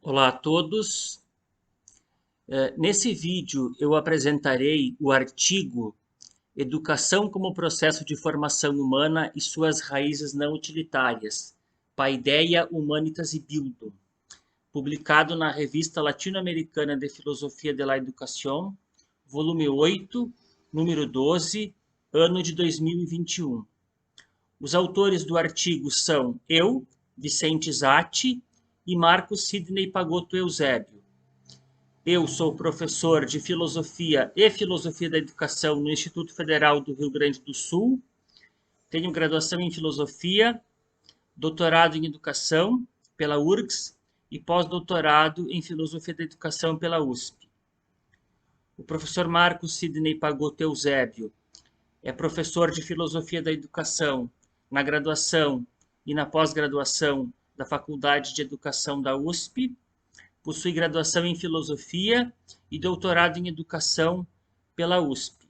Olá a todos. Nesse vídeo eu apresentarei o artigo Educação como processo de formação humana e suas raízes não utilitárias, Paideia, Humanitas e Bildung, publicado na Revista Latino-Americana de Filosofia de la Educación, volume 8, número 12, ano de 2021. Os autores do artigo são eu, Vicente Zatti, e Marcos Sidney Pagotto Eusébio. Eu sou professor de Filosofia e Filosofia da Educação no Instituto Federal do Rio Grande do Sul. Tenho graduação em Filosofia, doutorado em Educação pela URGS e pós-doutorado em Filosofia da Educação pela USP. O professor Marcos Sidney Pagotto Eusébio é professor de Filosofia da Educação na graduação e na pós-graduação da Faculdade de Educação da USP. Possui graduação em Filosofia e doutorado em Educação pela USP.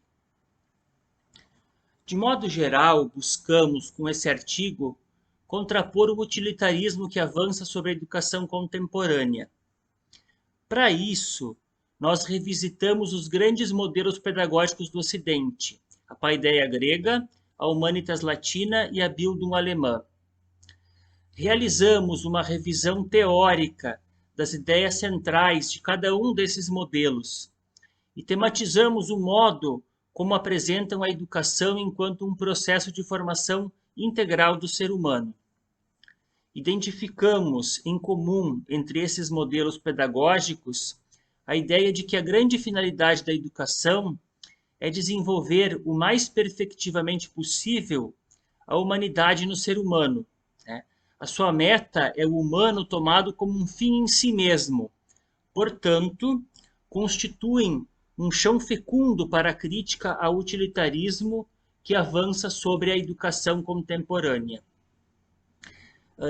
De modo geral, buscamos, com esse artigo, contrapor o utilitarismo que avança sobre a educação contemporânea. Para isso, nós revisitamos os grandes modelos pedagógicos do Ocidente, a Paideia grega, a Humanitas latina e a Bildung alemã. Realizamos uma revisão teórica das ideias centrais de cada um desses modelos e tematizamos o modo como apresentam a educação enquanto um processo de formação integral do ser humano. Identificamos em comum entre esses modelos pedagógicos a ideia de que a grande finalidade da educação é desenvolver o mais perfectivamente possível a humanidade no ser humano. A sua meta é o humano tomado como um fim em si mesmo. Portanto, constituem um chão fecundo para a crítica ao utilitarismo que avança sobre a educação contemporânea.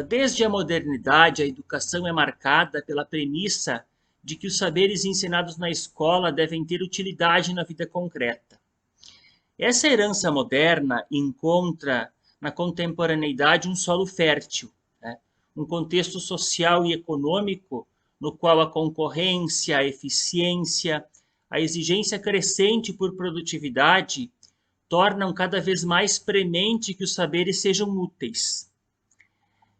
Desde a modernidade, a educação é marcada pela premissa de que os saberes ensinados na escola devem ter utilidade na vida concreta. Essa herança moderna encontra na contemporaneidade um solo fértil, um contexto social e econômico no qual a concorrência, a eficiência, a exigência crescente por produtividade tornam cada vez mais premente que os saberes sejam úteis.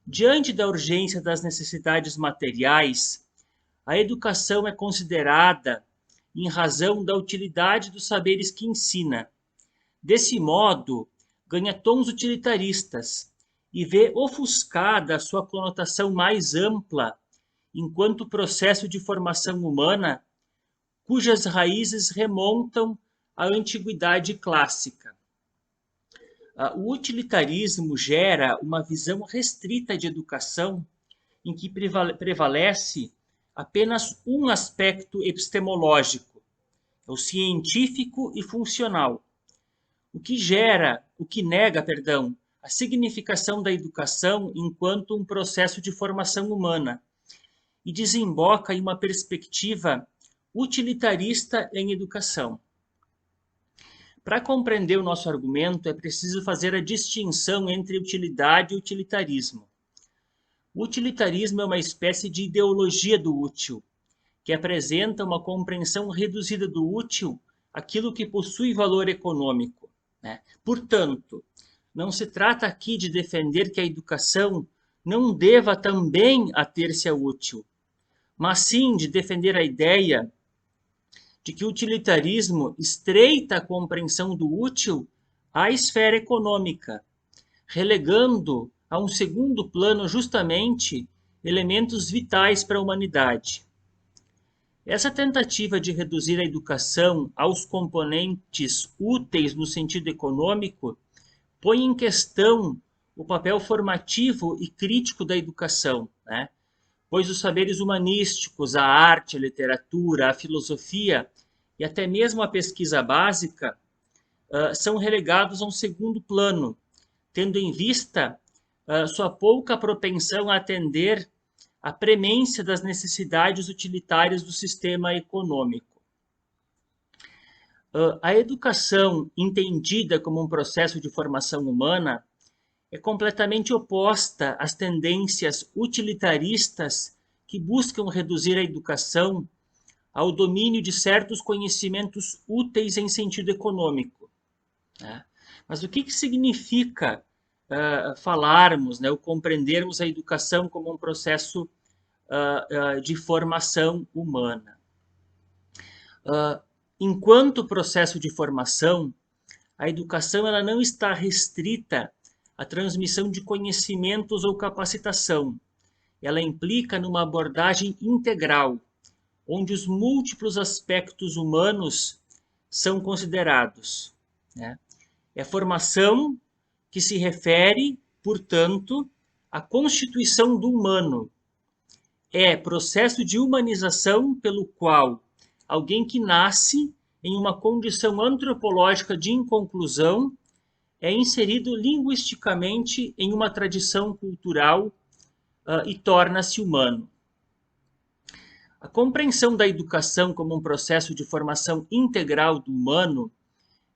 Diante da urgência das necessidades materiais, a educação é considerada em razão da utilidade dos saberes que ensina. Desse modo, ganha tons utilitaristas e vê ofuscada a sua conotação mais ampla enquanto processo de formação humana cujas raízes remontam à antiguidade clássica. O utilitarismo gera uma visão restrita de educação em que prevalece apenas um aspecto epistemológico, o científico e funcional, o que nega, a significação da educação enquanto um processo de formação humana e desemboca em uma perspectiva utilitarista em educação. Para compreender o nosso argumento, é preciso fazer a distinção entre utilidade e utilitarismo. O utilitarismo é uma espécie de ideologia do útil, que apresenta uma compreensão reduzida do útil, aquilo que possui valor econômico. Portanto, não se trata aqui de defender que a educação não deva também ater-se ao útil, mas sim de defender a ideia de que o utilitarismo estreita a compreensão do útil à esfera econômica, relegando a um segundo plano justamente elementos vitais para a humanidade. Essa tentativa de reduzir a educação aos componentes úteis no sentido econômico põe em questão o papel formativo e crítico da educação, pois os saberes humanísticos, a arte, a literatura, a filosofia e até mesmo a pesquisa básica são relegados a um segundo plano, tendo em vista sua pouca propensão a atender à premência das necessidades utilitárias do sistema econômico. A educação, entendida como um processo de formação humana, é completamente oposta às tendências utilitaristas que buscam reduzir a educação ao domínio de certos conhecimentos úteis em sentido econômico, né? Mas o que significa falarmos, né, ou compreendermos a educação como um processo de formação humana? Enquanto processo de formação, a educação ela não está restrita à transmissão de conhecimentos ou capacitação. Ela implica numa abordagem integral, onde os múltiplos aspectos humanos são considerados, né? É formação que se refere, portanto, à constituição do humano. É processo de humanização pelo qual alguém que nasce em uma condição antropológica de inconclusão é inserido linguisticamente em uma tradição cultural e torna-se humano. A compreensão da educação como um processo de formação integral do humano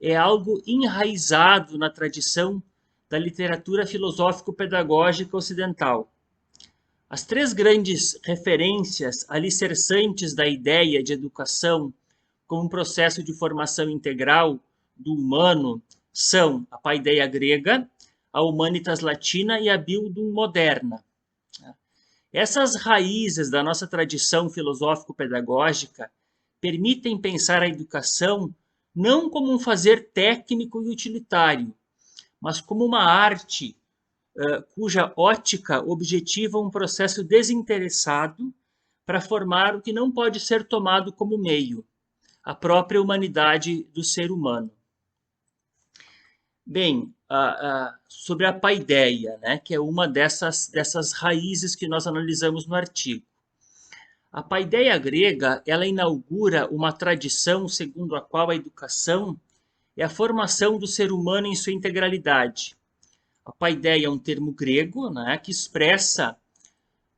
é algo enraizado na tradição da literatura filosófico-pedagógica ocidental. As três grandes referências alicerçantes da ideia de educação como um processo de formação integral do humano são a paideia grega, a humanitas latina e a bildung moderna. Essas raízes da nossa tradição filosófico-pedagógica permitem pensar a educação não como um fazer técnico e utilitário, mas como uma arte cuja ótica objetiva um processo desinteressado para formar o que não pode ser tomado como meio, a própria humanidade do ser humano. Bem, sobre a paideia, né, que é uma dessas raízes que nós analisamos no artigo. A paideia grega, ela inaugura uma tradição segundo a qual a educação é a formação do ser humano em sua integralidade. A paideia é um termo grego, né, que expressa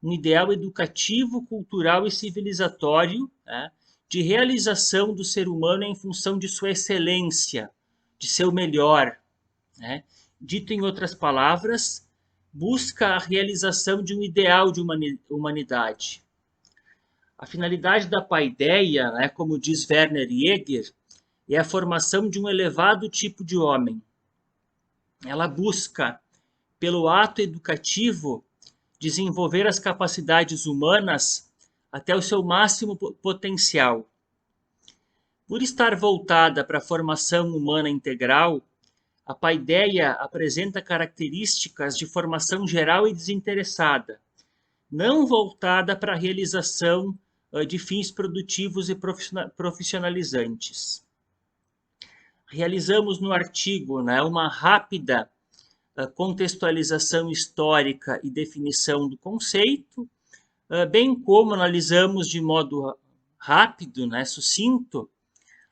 um ideal educativo, cultural e civilizatório, né, de realização do ser humano em função de sua excelência, de seu melhor, né? Dito em outras palavras, busca a realização de um ideal de humanidade. A finalidade da paideia, né, como diz Werner Jäger, é a formação de um elevado tipo de homem. Ela busca, pelo ato educativo, desenvolver as capacidades humanas até o seu máximo potencial. Por estar voltada para a formação humana integral, a paideia apresenta características de formação geral e desinteressada, não voltada para a realização de fins produtivos e profissionalizantes. Realizamos no artigo, né, uma rápida contextualização histórica e definição do conceito, bem como analisamos de modo rápido, né, sucinto,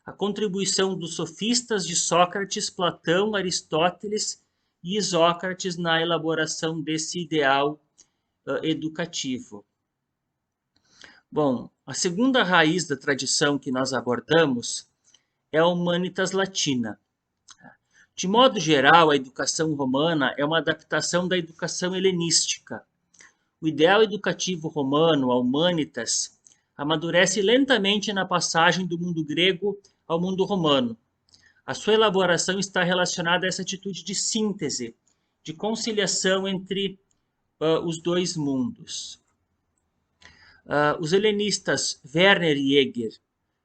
a contribuição dos sofistas de Sócrates, Platão, Aristóteles e Isócrates na elaboração desse ideal educativo. Bom, a segunda raiz da tradição que nós abordamos é a humanitas latina. De modo geral, a educação romana é uma adaptação da educação helenística. O ideal educativo romano, a humanitas, amadurece lentamente na passagem do mundo grego ao mundo romano. A sua elaboração está relacionada a essa atitude de síntese, de conciliação entre os dois mundos. Os helenistas Werner Jäger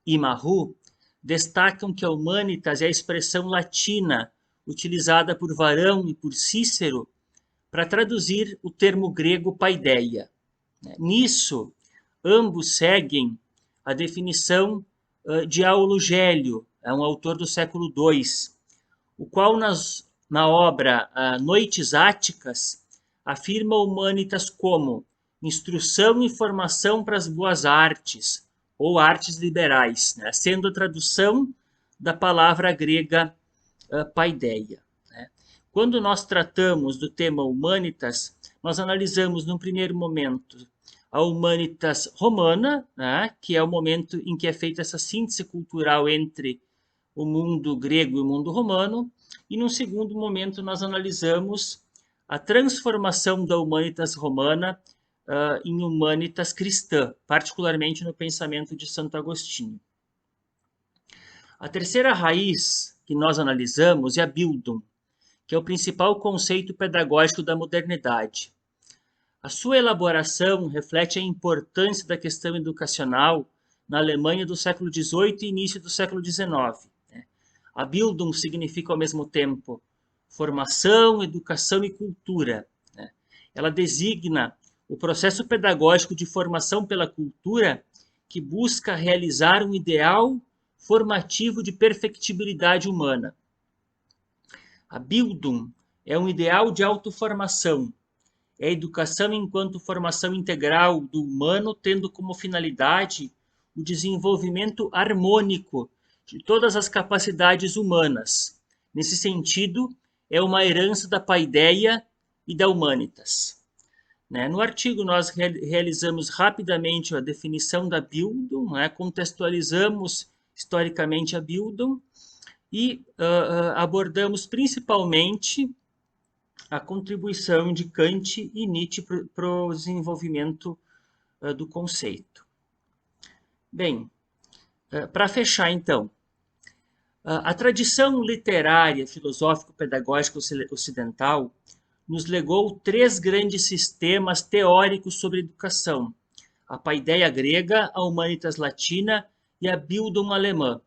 e Marrou destacam que a humanitas é a expressão latina utilizada por Varão e por Cícero para traduzir o termo grego paideia. Nisso, ambos seguem a definição de Aulo Gélio, um autor do século II, o qual na obra Noites Áticas afirma humanitas como instrução e formação para as boas artes, ou artes liberais, né, sendo a tradução da palavra grega paideia. Né. Quando nós tratamos do tema humanitas, nós analisamos, num primeiro momento, a humanitas romana, né, que é o momento em que é feita essa síntese cultural entre o mundo grego e o mundo romano, e num segundo momento nós analisamos a transformação da humanitas romana em humanitas cristã, particularmente no pensamento de Santo Agostinho. A terceira raiz que nós analisamos é a Bildung, que é o principal conceito pedagógico da modernidade. A sua elaboração reflete a importância da questão educacional na Alemanha do século XVIII e início do século XIX. A Bildung significa ao mesmo tempo formação, educação e cultura. Ela designa o processo pedagógico de formação pela cultura que busca realizar um ideal formativo de perfectibilidade humana. A Bildung é um ideal de autoformação. É a educação enquanto formação integral do humano, tendo como finalidade o desenvolvimento harmônico de todas as capacidades humanas. Nesse sentido, é uma herança da paideia e da humanitas. No artigo, nós realizamos rapidamente a definição da Bildung, contextualizamos historicamente a Bildung e abordamos principalmente a contribuição de Kant e Nietzsche para o desenvolvimento do conceito. Bem, para fechar então, a tradição literária, filosófico-pedagógica ocidental nos legou 3 grandes sistemas teóricos sobre educação: a paideia grega, a humanitas latina e a Bildung alemã.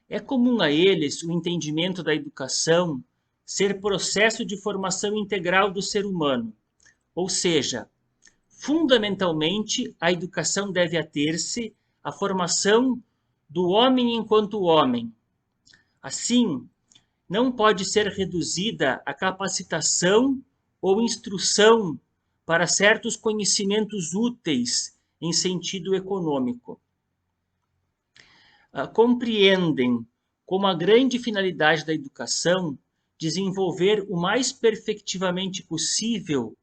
É comum a eles o entendimento da educação ser processo de formação integral do ser humano, ou seja, fundamentalmente a educação deve ater-se à formação do homem enquanto homem. Assim, não pode ser reduzida a capacitação ou instrução para certos conhecimentos úteis em sentido econômico. Compreendem como a grande finalidade da educação desenvolver o mais perfectivamente possível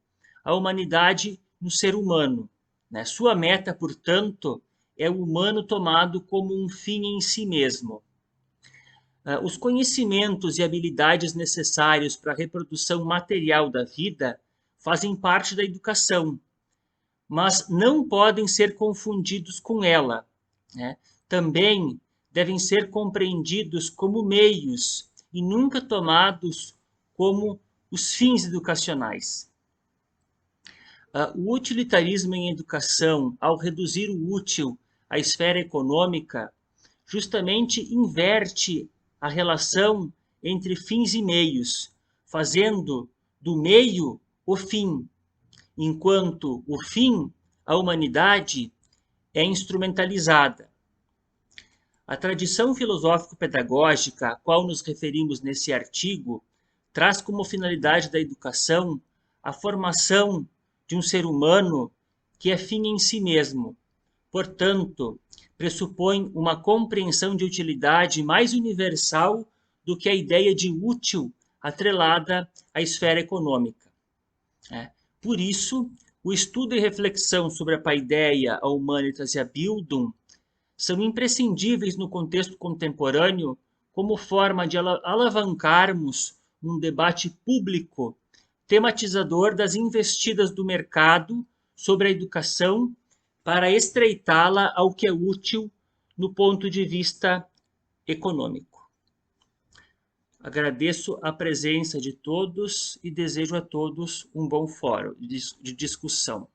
a humanidade no ser humano. Sua meta, portanto, é o humano tomado como um fim em si mesmo. Os conhecimentos e habilidades necessários para a reprodução material da vida fazem parte da educação, mas não podem ser confundidos com ela. Também devem ser compreendidos como meios e nunca tomados como os fins educacionais. O utilitarismo em educação, ao reduzir o útil à esfera econômica, justamente inverte a relação entre fins e meios, fazendo do meio o fim, enquanto o fim, a humanidade, é instrumentalizada. A tradição filosófico-pedagógica a qual nos referimos nesse artigo traz como finalidade da educação a formação de um ser humano que é fim em si mesmo. Portanto, pressupõe uma compreensão de utilidade mais universal do que a ideia de útil atrelada à esfera econômica. Por isso, o estudo e reflexão sobre a paideia, a humanitas e a Bildung são imprescindíveis no contexto contemporâneo como forma de alavancarmos um debate público tematizador das investidas do mercado sobre a educação para estreitá-la ao que é útil no ponto de vista econômico. Agradeço a presença de todos e desejo a todos um bom fórum de discussão.